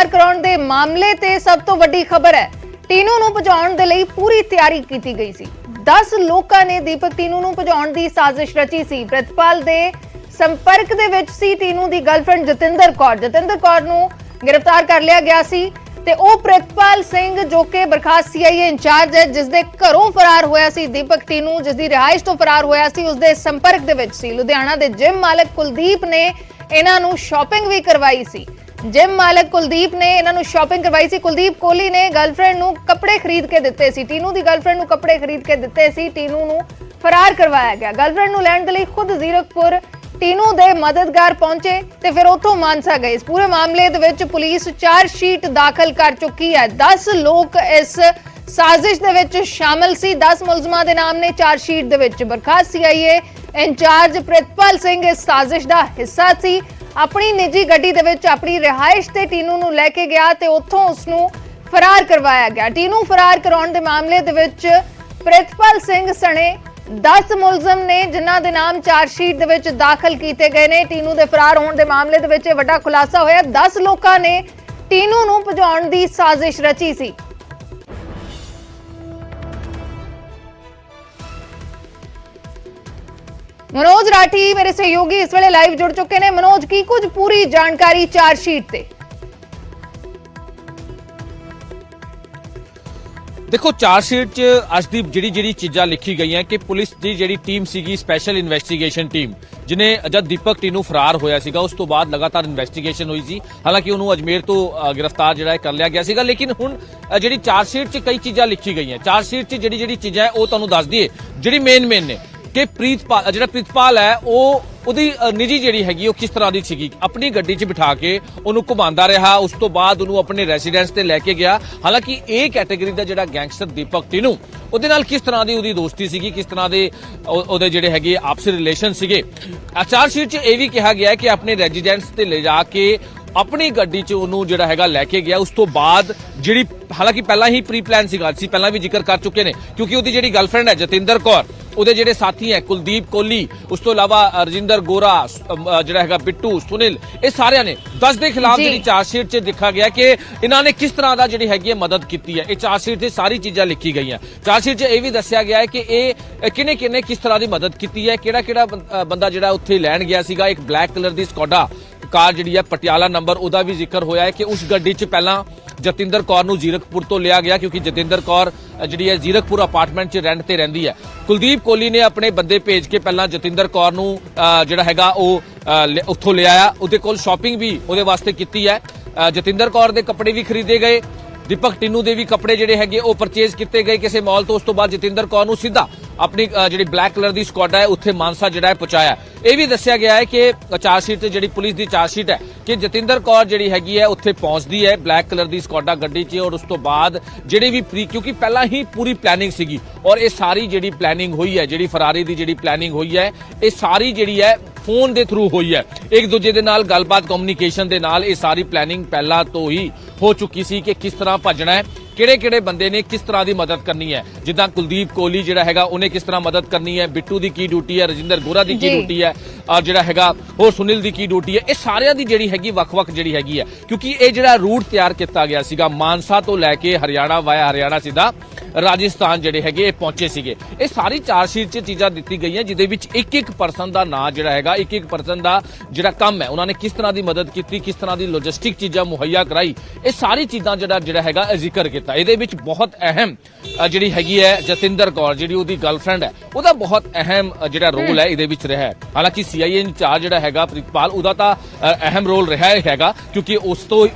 गिरफ्तार कराउण दे मामले ते सब तो वड्डी खबर है। टीनू नूं भजाउण दे लई पूरी तैयारी कीती गई सी। 10 लोकां ने दीपक टीनू नूं भजाउण दी साजिश रची सी। प्रितपाल दे संपर्क दे विच सी टीनू दी गर्लफ्रेंड जतिंदर कौर नूं गिरफ्तार कर लिया गया सी ते ओ प्रितपाल सिंह जो कि बरखास्त सीआईए इंचार्ज है, जिस दे घरों फरार होया सी दीपक टीनू, जिस दी रिहाइश तो फरार होया सी, उस दे संपर्क दे विच सी। लुधियाना दे जिम मालक कुलदीप ने इन्हां नूं शॉपिंग भी करवाई सी। जिम मालक कुलदीप ने इन्हां नूं शॉपिंग करवाई सी। कुलदीप कोहली ने गर्लफ्रेंड नूं कपड़े खरीद के दित्ते सी। टीनू दी गर्लफ्रेंड नूं कपड़े खरीद के दित्ते सी। टीनू नूं फरार करवाया गया। गर्लफ्रेंड नूं लैण दे लई खुद जीरकपुर टीनू दे मददगार पहुंचे ते फिर उथों मानसा गए। इस पूरे मामले दे विच पुलिस चार्जशीट दाखल कर चुकी है। 10 लोग इस साजिश दे विच शामिल सी। 10 मुलजमां दे नाम ने चार्जशीट दे विच। बरखास्त सीआईए इंचार्ज प्रितपाल सिंह इस साजिश दा हिस्सा सी। अपनी निजी गड्डी दे विच अपनी रिहाइश ते टीनू नूं लैके गया ते उत्थों उसनूं फरार करवाया गया। टीनू फरार कराउण दे मामले दे विच प्रितपाल सिंह सने 10 मुलजम ने जिन्हां दे नाम चार्जशीट दे विच दाखल कीते गए ने। टीनू दे फरार होण दे मामले दे विच वड्डा खुलासा होया। 10 लोकां ने टीनू नूं भजाउण दी साजिश रची सी। मनोज राठी मेरे सहयोगी इस वेले लाइव जुड़ चुके ने। मनोज, की कुछ पूरी जानकारी चार्जशीट ते? देखो, चार्जशीट च अज दी ਜਿਹੜੀ चीज़ां लिखी गई हैं कि पुलिस की ਜਿਹੜੀ टीम सीगी स्पैशल इन्वेस्टिगेशन टीम, जिन्हें जब दीपक टीनू फरार होया सीगा उस तो बाद लगातार इन्वेस्टिगेशन हुई सी। हालांकि उन्होंने अजमेर तो गिरफ्तार जिहड़ा कर लिया गया सीगा, लेकिन हुण ਜਿਹੜੀ चार्जशीट च कई चीज़ां लिखी गई हैं। चार्जशीट च ਜਿਹੜੀ चीज़ां है वो तुहानूं दस दईए ਜਿਹੜੀ मेन ने कि प्रीतपाल है ਉਹਦੀ ਨਿੱਜੀ ਜਿਹੜੀ ਹੈਗੀ ਉਹ ਕਿਸ ਤਰ੍ਹਾਂ ਦੀ ਸੀਗੀ। ਆਪਣੀ ਗੱਡੀ 'ਚ ਬਿਠਾ ਕੇ ਉਹਨੂੰ ਘੁਮਾਉਂਦਾ ਰਿਹਾ, ਉਸ ਤੋਂ ਬਾਅਦ ਉਹਨੂੰ ਆਪਣੇ ਰੈਜ਼ੀਡੈਂਸ ਤੇ ਲੈ ਕੇ ਗਿਆ। ਹਾਲਾਂਕਿ ਇਹ ਕੈਟਾਗਰੀ ਦਾ ਜਿਹੜਾ ਗੈਂਗਸਟਰ ਦੀਪਕ ਟੀਨੂ, ਉਹਦੇ ਨਾਲ ਕਿਸ ਤਰ੍ਹਾਂ ਦੀ ਉਹਦੀ ਦੋਸਤੀ ਸੀਗੀ, ਕਿਸ ਤਰ੍ਹਾਂ ਦੇ ਉਹਦੇ ਜਿਹੜੇ ਹੈਗੇ ਆਪਸੀ ਰਿਲੇਸ਼ਨ ਸੀਗੇ। ਚਾਰਜਸ਼ੀਟ 'ਚ ਇਹ ਵੀ ਕਿਹਾ ਗਿਆ ਕਿ ਆਪਣੇ ਰੈਜ਼ੀਡੈਂਸ ਤੇ ਲੈ ਜਾ ਕੇ अपनी गड्डी च ਉਹਨੂੰ ਜਿਹੜਾ ਹੈਗਾ ਲੈ ਕੇ ਗਿਆ। ਉਸ ਤੋਂ ਬਾਅਦ ਜਿਹੜੀ ਹਾਲਾਂਕਿ ਪਹਿਲਾਂ ਹੀ ਪ੍ਰੀ ਪਲਾਨ ਸੀਗਾ, ਅਸੀਂ ਪਹਿਲਾਂ ਵੀ ਜ਼ਿਕਰ ਕਰ ਚੁੱਕੇ ਨੇ, ਕਿਉਂਕਿ ਉਹਦੀ ਜਿਹੜੀ ਗਰਲਫ੍ਰੈਂਡ ਹੈ ਜਤਿੰਦਰ ਕੌਰ, ਉਹਦੇ ਜਿਹੜੇ ਸਾਥੀ ਹੈ ਕੁਲਦੀਪ ਕੋਹਲੀ, ਉਸ ਤੋਂ ਇਲਾਵਾ ਰਜਿੰਦਰ ਗੋਰਾ, ਜਿਹੜਾ ਹੈਗਾ ਬਿੱਟੂ, ਸੁਨੀਲ, ਇਹ ਸਾਰਿਆਂ ਨੇ 10 ਦੇ ਖਿਲਾਫ ਜਿਹੜੀ ਚਾਰਜਸ਼ੀਟ 'ਚ ਲਿਖਿਆ ਗਿਆ ਕਿ ਇਹਨਾਂ ਨੇ ਕਿਸ ਤਰ੍ਹਾਂ ਦਾ ਜਿਹੜੀ ਹੈਗੀ ਹੈ ਮਦਦ ਕੀਤੀ ਹੈ। ਇਹ ਚਾਰਜਸ਼ੀਟ 'ਚ ਸਾਰੀ ਚੀਜ਼ਾਂ ਲਿਖੀ ਗਈਆਂ। ਚਾਰਜਸ਼ੀਟ 'ਚ ਇਹ ਵੀ ਦੱਸਿਆ ਗਿਆ ਹੈ ਕਿ ਇਹ ਕਿਹਨੇ ਕਿਸ ਤਰ੍ਹਾਂ ਦੀ ਮਦਦ ਕੀਤੀ ਹੈ, ਕਿਹੜਾ ਬੰਦਾ ਜਿਹੜਾ ਉੱਥੇ ਲੈਣ ਗਿਆ ਸੀਗਾ। ਇੱਕ ਬਲੈਕ ਕਲਰ ਦੀ ਸਕੋਡਾ कार जी है पटियाला नंबर, उदा भी जिक्र होया है कि उस गड्डी च पहला जतिंदर कौर नूं जीरकपुर तो लिया गया, क्योंकि जतिंदर कौर जी है जीरकपुर अपार्टमेंट च रेंट ते रहिंदी है। कुलदीप कोहली ने अपने बंदे भेज के पहला जतिंदर कौर नूं जिहड़ा हैगा ओह उत्थों ले आया। उहदे कोल शॉपिंग भी उहदे वास्ते कीती है। जतिंदर कौर दे कपड़े भी खरीदे गए। दीपक टीनू दे भी कपड़े जिहड़े हैगे ओह परचेज कीते गए किसी मॉल तो। उस तो बाद जतिंदर कौर नूं सीधा अपनी जिहड़ी ब्लैक कलर दी स्क्वाड है उत्थे मानसा जिहड़ा है पहुंचाया। यह भी दस्सिया गया है कि चार्जशीट जिहड़ी पुलिस की चार्जशीट है कि जतिंदर कौर जिहड़ी हैगी है उत्थे पहुंचदी है ब्लैक कलर की स्क्वाडा गड्डी च, और उस तो बाद जिहड़ी भी क्योंकि पहला ही पूरी प्लैनिंग सीगी, और ये सारी जिहड़ी प्लैनिंग हुई है, जिहड़ी फरारी की जिहड़ी प्लैनिंग हुई है, ये सारी जिहड़ी है फोन के थ्रू हुई है। एक दूजे के नाल गलबात कम्युनिकेशन के नाल ये सारी प्लैनिंग पहला तो ही हो चुकी सी कि किस तरह भजना है, किहड़े बंदे ने किस तरह की मदद करनी है। जिद्दां कुलदीप कोहली जिहड़ा हैगा उन्हें किस तरह मदद करनी है, बिट्टू की की ड्यूटी है, रजिंदर गोरा की ड्यूटी है, और जिहड़ा हैगा होर सुनील की की ड्यूटी है। ये सारियां दी जिहड़ी हैगी वख-वख जिहड़ी हैगी है, क्योंकि ये जिहड़ा रूट तैयार किया गया सीगा मानसा तो लैके हरियाणा वाया हरियाणा सीधा राजस्थान जिहड़े हैगे पहुंचे सीगे। ये सारी चार्जशीट च चीज़ां दित्ती गई हैं जिहदे विच एक पर्सन का नाम जिहड़ा हैगा, एक पर्सन का जिहड़ा काम है, उन्होंने किस तरह की मदद की, किस तरह की लॉजिस्टिक चीज़ां मुहैया कराई, ये सारी चीज़ां जिहड़ा हैगा जिक्र किया। इहदे विच बहुत अहम जिहड़ी हैगी है जतिंदर कौर जिहड़ी उहदी गर्लफ्रेंड है, उहदा बहुत अहम जिहड़ा रोल है इहदे विच रहा है। हालांकि सीआईए इंचार्ज जिहड़ा हैगा प्रितपाल, उहदा तां अहम रोल रहा हैगा, क्योंकि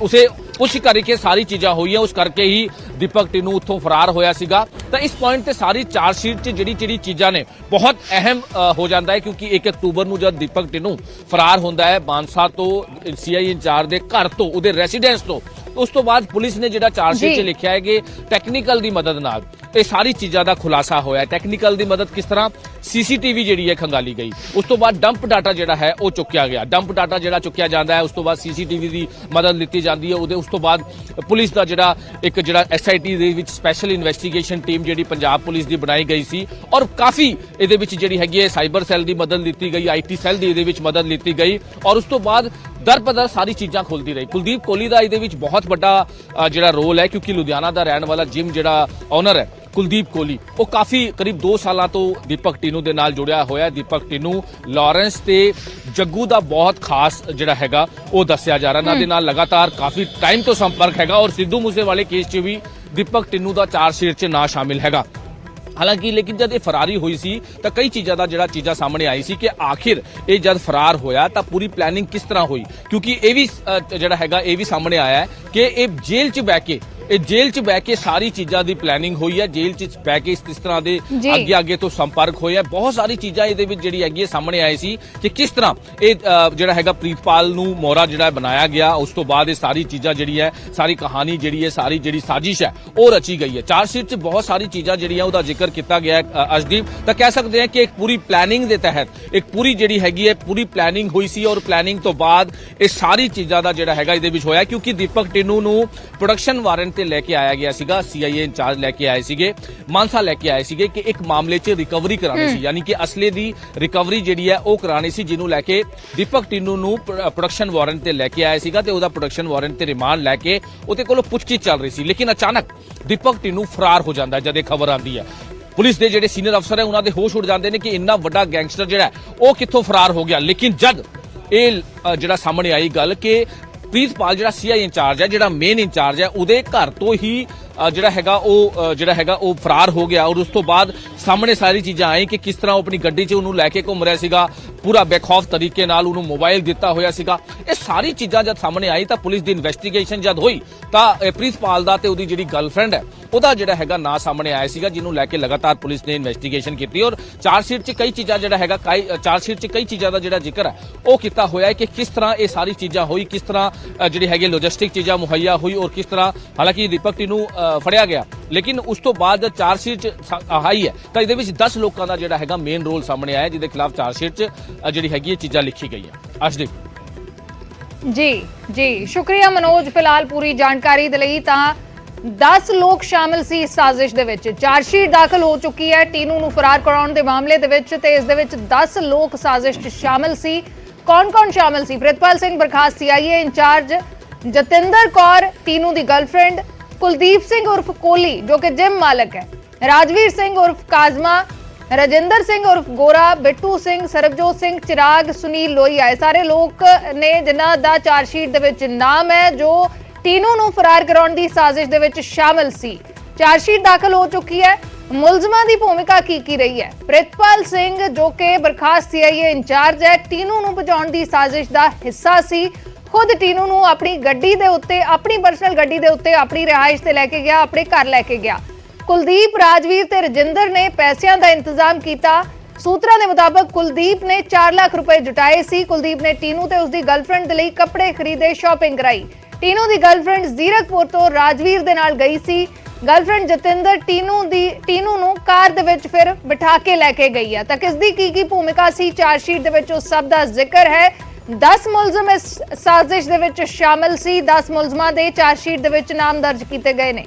उसे करके सारी चीज़ां हुई है, उस करके ही दीपक टीनू उत्थों फरार होया सीगा। तो इस पॉइंट ते सारी चार्जशीट च जिहड़ी चीज़ां ने बहुत अहम हो जाता है, क्योंकि 1 अक्तूबर नूं जब दीपक टीनू फरार होंदा है मानसा तो सीआईए इंचार्ज दे घर तो उहदे रेसीडेंस तो, उस तो बाद पुलिस ने जिहड़ा चार्जशीट च लिखिया है कि टैक्नीकल की मदद नाल ये सारी चीज़ों का खुलासा होया। टैक्नीकल की मदद किस तरह, सीसीटीवी जिहड़ी है खंगाली गई, उस तो बाद डंप डाटा जिहड़ा है वो चुक्या गया। डंप डाटा जिहड़ा चुक्या जाता है, उस तो बाद सीसीटीवी की मदद लीती जाती है। उस तो बाद पुलिस का जिहड़ा एक जिहड़ा SIT दे विच स्पैशल इन्वेस्टिगेशन टीम जिहड़ी पंजाब पुलिस की बनाई गई सी, और काफ़ी इहदे विच जिहड़ी हैगी है साइबर सैल की मदद लीती गई, IT सैल की इहदे विच मदद लीती गई, और उस तो बाद ਦਰ ਪਦਰ ਸਾਰੀ ਚੀਜ਼ਾਂ ਖੁੱਲਦੀ ਰਹੀ। ਕੁਲਦੀਪ ਕੋਹਲੀ ਦਾ ਇਹਦੇ ਵਿੱਚ ਬਹੁਤ ਵੱਡਾ ਜਿਹੜਾ ਰੋਲ ਹੈ, ਕਿਉਂਕਿ ਲੁਧਿਆਣਾ ਦਾ ਰਹਿਣ ਵਾਲਾ ਜਿਮ ਜਿਹੜਾ ਓਨਰ ਹੈ ਕੁਲਦੀਪ ਕੋਹਲੀ, ਉਹ ਕਾਫੀ ਕਰੀਬ 2 ਸਾਲਾਂ ਤੋਂ ਦੀਪਕ ਟੀਨੂ ਦੇ ਨਾਲ ਜੁੜਿਆ ਹੋਇਆ ਹੈ। ਦੀਪਕ ਟੀਨੂ ਲਾਰੈਂਸ ਤੇ ਜੱਗੂ ਦਾ ਬਹੁਤ ਖਾਸ ਜਿਹੜਾ ਹੈਗਾ ਉਹ ਦੱਸਿਆ ਜਾ ਰਿਹਾ, ਇਹਨਾਂ ਦੇ ਨਾਲ ਲਗਾਤਾਰ ਕਾਫੀ ਟਾਈਮ ਤੋਂ ਸੰਪਰਕ ਹੈਗਾ ਔਰ ਸਿੱਧੂ ਮੂਸੇਵਾਲੇ ਕੇਸ 'ਚ ਵੀ ਦੀਪਕ ਟੀਨੂ ਦਾ ਚਾਰਜਸ਼ੀਟ 'ਚ ਨਾਂ ਸ਼ਾਮਿਲ ਹੈਗਾ। ਹਾਲਾਂਕਿ ਲੇਕਿਨ ਜਦ ਇਹ ਫਰਾਰੀ ਹੋਈ ਸੀ ਤਾਂ ਕਈ ਚੀਜ਼ਾਂ ਦਾ ਜਿਹੜਾ ਚੀਜ਼ਾਂ ਸਾਹਮਣੇ ਆਈ ਸੀ ਕਿ ਆਖਿਰ ਇਹ ਜਦ ਫਰਾਰ ਹੋਇਆ ਤਾਂ ਪੂਰੀ ਪਲੈਨਿੰਗ ਕਿਸ ਤਰ੍ਹਾਂ ਹੋਈ, ਕਿਉਂਕਿ ਇਹ ਵੀ ਜਿਹੜਾ ਹੈਗਾ ਇਹ ਵੀ ਸਾਹਮਣੇ ਆਇਆ ਹੈ ਕਿ ਇਹ ਜੇਲ੍ਹ 'ਚ ਬਹਿ ਕੇ ਸਾਰੀ ਚੀਜ਼ਾਂ ਦੀ ਪਲੈਨਿੰਗ ਹੋਈ ਹੈ। ਜੇਲ੍ਹ 'ਚ ਬਹਿ ਕੇ ਇਸ ਤਰ੍ਹਾਂ ਦੇ ਅੱਗੇ ਤੋਂ ਸੰਪਰਕ ਹੋਇਆ। ਬਹੁਤ ਸਾਰੀ ਚੀਜ਼ਾਂ ਇਹਦੇ ਵਿੱਚ ਜਿਹੜੀ ਹੈਗੀ ਸਾਹਮਣੇ ਆਈ ਸੀ ਕਿ ਕਿਸ ਤਰ੍ਹਾਂ ਇਹ ਜਿਹੜਾ ਹੈਗਾ ਪ੍ਰੀਤਪਾਲ ਨੂੰ ਮੋਹਰਾ ਜਿਹੜਾ ਬਣਾਇਆ ਗਿਆ। ਉਸ ਤੋਂ ਬਾਅਦ ਇਹ ਸਾਰੀ ਚੀਜ਼ਾਂ ਜਿਹੜੀ ਹੈ, ਸਾਰੀ ਕਹਾਣੀ ਜਿਹੜੀ ਹੈ, ਸਾਰੀ ਜਿਹੜੀ ਸਾਜ਼ਿਸ਼ ਹੈ ਉਹ ਰਚੀ ਗਈ ਹੈ। ਚਾਰਜਸ਼ੀਟ 'ਚ ਬਹੁਤ ਸਾਰੀ ਚੀਜ਼ਾਂ ਜਿਹੜੀਆਂ ਉਹਦਾ ਜ਼ਿਕਰ ਕੀਤਾ ਗਿਆ ਅਸ਼ਦੀਪ, ਤਾਂ ਕਹਿ ਸਕਦੇ ਹਾਂ ਕਿ ਇੱਕ ਪੂਰੀ ਪਲੈਨਿੰਗ ਦੇ ਤਹਿਤ ਇੱਕ ਪੂਰੀ ਜਿਹੜੀ ਹੈਗੀ ਹੈ ਪੂਰੀ ਪਲੈਨਿੰਗ ਹੋਈ ਸੀ ਔਰ ਪਲੈਨਿੰਗ ਤੋਂ ਬਾਅਦ ਇਹ ਸਾਰੀ ਚੀਜ਼ਾਂ ਦਾ ਜਿਹੜਾ ਹੈਗਾ ਇਹਦੇ ਵਿੱਚ ਹੋਇਆ। ਕਿਉਂਕਿ ਦੀਪਕ ਟੀਨੂ ਨੂੰ ਪ੍ਰੋਡਕਸ਼ਨ ਵਾਰੰਟ ਤੇ ਲੈ ਕੇ ਆਇਆ ਗਿਆ ਸੀਗਾ, CIA ਇੰਚਾਰਜ ਲੈ ਕੇ ਆਏ ਸੀਗੇ, ਮਾਨਸਾ ਲੈ ਕੇ ਆਏ ਸੀਗੇ ਕਿ ਇੱਕ ਮਾਮਲੇ 'ਚ ਰਿਕਵਰੀ ਕਰਾਣੀ ਸੀ, ਯਾਨੀ ਕਿ ਅਸਲੇ ਦੀ ਰਿਕਵਰੀ ਜਿਹੜੀ ਹੈ ਉਹ ਕਰਾਣੀ ਸੀ, ਜਿਹਨੂੰ ਲੈ ਕੇ ਦੀਪਕ ਟੀਨੂ ਨੂੰ ਪ੍ਰੋਡਕਸ਼ਨ ਵਾਰੰਟ ਤੇ ਲੈ ਕੇ ਆਇਆ ਸੀਗਾ ਤੇ ਉਹਦਾ ਪ੍ਰੋਡਕਸ਼ਨ ਵਾਰੰਟ ਤੇ ਰਿਮਾਂਡ ਲੈ ਕੇ ਉਹਦੇ ਕੋਲੋਂ ਪੁੱਛਗਿੱਛ ਚੱਲ ਰਹੀ ਸੀ। ਲੇਕਿਨ ਅਚਾਨਕ ਦੀਪਕ ਟੀਨੂ ਫਰਾਰ ਹੋ ਜਾਂਦਾ ਜਦ ਇਹ ਖਬਰ ਆਉਂਦੀ ਹੈ। ਪੁਲਿਸ ਦੇ ਜਿਹੜੇ ਸੀਨੀਅਰ ਅਫਸਰ ਹੈ ਉਹਨਾਂ ਦੇ ਹੋਸ਼ ਉੱਡ ਜਾਂਦੇ ਨੇ ਕਿ ਇੰਨਾ ਵੱਡਾ ਗੈਂਗਸਟਰ ਜਿਹੜਾ ਉਹ ਕਿੱਥੋਂ ਫਰਾਰ ਹੋ ਗਿਆ। ਲੇਕਿਨ ਜਦ ਇਹ ਜਿਹੜਾ ਸਾਹਮਣੇ ਆਈ ਗੱਲ ਕਿ ਪ੍ਰੀਤਪਾਲ ਜਿਹੜਾ CIA ਇੰਚਾਰਜ ਹੈ, ਜਿਹੜਾ ਮੇਨ ਇੰਚਾਰਜ ਹੈ, ਉਹਦੇ ਘਰ ਤੋਂ ਹੀ ਜਿਹੜਾ ਹੈਗਾ ਉਹ ਫਰਾਰ ਹੋ ਗਿਆ ਔਰ ਉਸ ਤੋਂ ਬਾਅਦ ਸਾਹਮਣੇ ਸਾਰੀ ਚੀਜ਼ਾਂ ਆਈ ਕਿ ਕਿਸ ਤਰ੍ਹਾਂ ਉਹ ਆਪਣੀ ਗੱਡੀ 'ਚ ਉਹਨੂੰ ਲੈ ਕੇ ਘੁੰਮ ਰਿਹਾ ਸੀਗਾ, ਪੂਰਾ ਬੇਖੌਫ ਤਰੀਕੇ ਨਾਲ ਉਹਨੂੰ ਮੋਬਾਈਲ ਦਿੱਤਾ ਹੋਇਆ ਸੀਗਾ। ਇਹ ਸਾਰੀ ਚੀਜ਼ਾਂ ਜਦ ਸਾਹਮਣੇ ਆਈ ਤਾਂ ਪੁਲਿਸ ਦੀ ਇਨਵੈਸਟੀਗੇਸ਼ਨ ਜਦ ਹੋਈ ਤਾਂ ਪ੍ਰੀਤਪਾਲ ਦਾ ਤੇ ਉਹਦੀ ਜਿਹੜੀ ਗਰਲਫ੍ਰੈਂਡ ਹੈ ਉਹਦਾ ਜਿਹੜਾ ਹੈਗਾ ਨਾਂ ਸਾਹਮਣੇ ਆਇਆ ਸੀਗਾ, ਜਿਹਨੂੰ ਲੈ ਕੇ ਲਗਾਤਾਰ ਪੁਲਿਸ ਨੇ ਇਨਵੈਸਟੀਗੇਸ਼ਨ ਕੀਤੀ ਔਰ ਚਾਰਜਸ਼ੀਟ 'ਚ ਕਈ ਚੀਜ਼ਾਂ ਜਿਹੜਾ ਹੈਗਾ ਚਾਰਜਸ਼ੀਟ 'ਚ ਕਈ ਚੀਜ਼ਾਂ ਦਾ ਜਿਹੜਾ ਜ਼ਿਕਰ ਹੈ ਉਹ ਕੀਤਾ ਹੋਇਆ ਹੈ ਕਿ ਕਿਸ ਤਰ੍ਹਾਂ ਇਹ ਸਾਰੀ ਚੀਜ਼ਾਂ ਹੋਈ, ਕਿਸ ਤਰ੍ਹਾਂ ਜਿਹੜੀ ਹੈਗੀ ਲੌਜਿਸਟਿਕ ਚੀਜ਼ਾਂ ਮੁਹੱਈਆ ਹੋਈ ਔਰ ਕਿਸ ਤਰ੍ਹਾਂ ਹਾਲਾਂਕਿ ਦੀਪਕ ਟੀਨੂ ਫੜਿਆ ਗਿਆ। ਲੇਕਿਨ ਉਸ ਤੋਂ ਬਾਅਦ ਜਦ ਚਾਰਜਸ਼ੀਟ 'ਚ ਆਈ ਹੈ ਤਾਂ ਇਹਦੇ ਵਿੱਚ 10 ਲੋਕਾਂ ਦਾ ਜਿਹੜਾ ਹੈਗਾ ਮੇਨ ਰੋਲ ਸਾਹਮਣੇ ਆਇਆ, ਜਿਹਦੇ ਖਿਲਾਫ ਚਾਰਜਸ਼ੀਟ 'ਚ ਜਿਹੜੀ ਹੈਗੀ ਇਹ ਚੀਜ਼ਾਂ ਲਿਖੀ ਗਈ ਹੈ। ਅਸ਼ਦੀਪ ਜੀ ਸ਼ੁਕਰੀਆ ਮਨੋਜ ਫਿਲਹਾਲ ਪੂਰੀ ਜਾਣਕਾਰੀ ਦੇ ਲਈ। ਤਾਂ 10 ਲੋਕ ਸ਼ਾਮਿਲ ਸੀ ਇਸ ਸਾਜ਼ਿਸ਼ ਦੇ ਵਿੱਚ। ਚਾਰਜਸ਼ੀਟ ਦਾਖਲ ਹੋ ਚੁੱਕੀ ਹੈ ਟੀਨੂ ਨੂੰ ਫਰਾਰ ਕਰਾਉਣ ਦੇ ਮਾਮਲੇ ਦੇ ਵਿੱਚ ਤੇ ਇਸ ਦੇ ਵਿੱਚ 10 ਲੋਕ ਸਾਜ਼ਿਸ਼ 'ਚ ਸ਼ਾਮਿਲ ਸੀ। ਕੌਣ ਸ਼ਾਮਿਲ ਸੀ? ਪ੍ਰਿਤਪਾਲ ਸਿੰਘ ਬਰਖਾਸਤ CIA ਇੰਚਾਰਜ, ਜਤਿੰਦਰ ਕੌਰ ਟੀਨੂ ਦੀ ਗਰਲਫ੍ਰੈਂਡ, ਕੁਲਦੀਪ ਸਿੰਘ ਉਰਫ ਕੋਹਲੀ ਜੋ ਕਿ ਜਿਮ ਮਾਲਕ ਹੈ, ਰਾਜਵੀਰ ਸਿੰਘ ਉਰਫ ਕਾਜ਼ਮਾ, ਰਜਿੰਦਰ ਸਿੰਘ ਉਰਫ ਗੋਰਾ, ਬਿੱਟੂ ਸਿੰਘ, ਸਰਬਜੋਤ ਸਿੰਘ, ਚਿਰਾਗ, ਸੁਨੀਲ ਲੋਹੀਆ, ਇਹ ਸਾਰੇ ਲੋਕ ਨੇ ਜਿਨ੍ਹਾਂ ਦਾ ਚਾਰਜਸ਼ੀਟ ਦੇ ਵਿੱਚ ਨਾਮ ਹੈ ਜੋ ਟੀਨੂ ਨੂੰ ਫਰਾਰ ਕਰਾਉਣ ਦੀ ਸਾਜ਼ਿਸ਼ ਦੇ ਵਿੱਚ ਸ਼ਾਮਿਲ ਸੀ। ਚਾਰਜਸ਼ੀਟ ਦਾਖਲ ਹੋ ਚੁੱਕੀ ਹੈ। ਮੁਲਜ਼ਮਾਂ ਦੀ ਭੂਮਿਕਾ ਕੀ ਰਹੀ ਹੈ? ਪ੍ਰਿਤਪਾਲ ਸਿੰਘ ਜੋ ਕਿ ਬਰਖਾਸਤ CIA ਇੰਚਾਰਜ ਹੈ, ਟੀਨੂ ਨੂੰ ਭਜਾਉਣ ਦੀ ਸਾਜ਼ਿਸ਼ ਦਾ ਹਿੱਸਾ ਸੀ। ਖੁਦ ਟੀਨੂ ਨੂੰ ਆਪਣੀ ਗੱਡੀ ਦੇ ਉੱਤੇ, ਆਪਣੀ ਪਰਸਨਲ ਗੱਡੀ ਦੇ ਉੱਤੇ ਆਪਣੀ ਰਿਹਾਇਸ਼ ਤੇ ਲੈ ਕੇ ਗਿਆ, ਆਪਣੇ ਘਰ ਲੈ ਕੇ ਗਿਆ। ਕੁਲਦੀਪ, ਰਾਜਵੀਰ ਤੇ ਰਜਿੰਦਰ ਨੇ ਪੈਸਿਆਂ ਦਾ ਇੰਤਜ਼ਾਮ ਕੀਤਾ। ਸੂਤਰਾਂ ਦੇ ਮੁਤਾਬਕ ਕੁਲਦੀਪ ਨੇ 4 ਲੱਖ ਰੁਪਏ ਜੁਟਾਏ ਸੀ। ਕੁਲਦੀਪ ਨੇ ਟੀਨੂ ਤੇ ਉਸਦੀ ਗਰਲਫ੍ਰੈਂਡ ਦੇ ਲਈ ਕੱਪੜੇ ਖਰੀਦੇ, ਸ਼ਾਪਿੰਗ ਕਰਾਈ। ਟੀਨੂ ਦੀ ਗਰਲਫ੍ਰੈਂਡ ਜ਼ੀਰਕਪੁਰ ਤੋਂ ਰਾਜਵੀਰ ਦੇ ਨਾਲ ਗਈ ਸੀ। ਗਰਲਫ੍ਰੈਂਡ ਜਤਿੰਦਰ ਟੀਨੂ ਨੂੰ ਕਾਰ ਦੇ ਵਿੱਚ ਫਿਰ ਬਿਠਾ ਕੇ ਲੈ ਕੇ ਗਈ ਹੈ। ਤਾਂ ਕਿਸ ਦੀ ਕੀ ਭੂਮਿਕਾ ਸੀ ਚਾਰਜਸ਼ੀਟ ਦੇ ਵਿੱਚ ਉਸ ਸਭ ਦਾ ਜ਼ਿਕਰ ਹੈ। 10 ਮੁਲਜ਼ਮ ਇਸ ਸਾਜ਼ਿਸ਼ ਦੇ ਵਿੱਚ ਸ਼ਾਮਿਲ ਸੀ। 10 ਮੁਲਜ਼ਮਾਂ ਦੇ ਚਾਰਜਸ਼ੀਟ ਦੇ ਵਿੱਚ ਨਾਮ ਦਰਜ ਕੀਤੇ ਗਏ ਨੇ।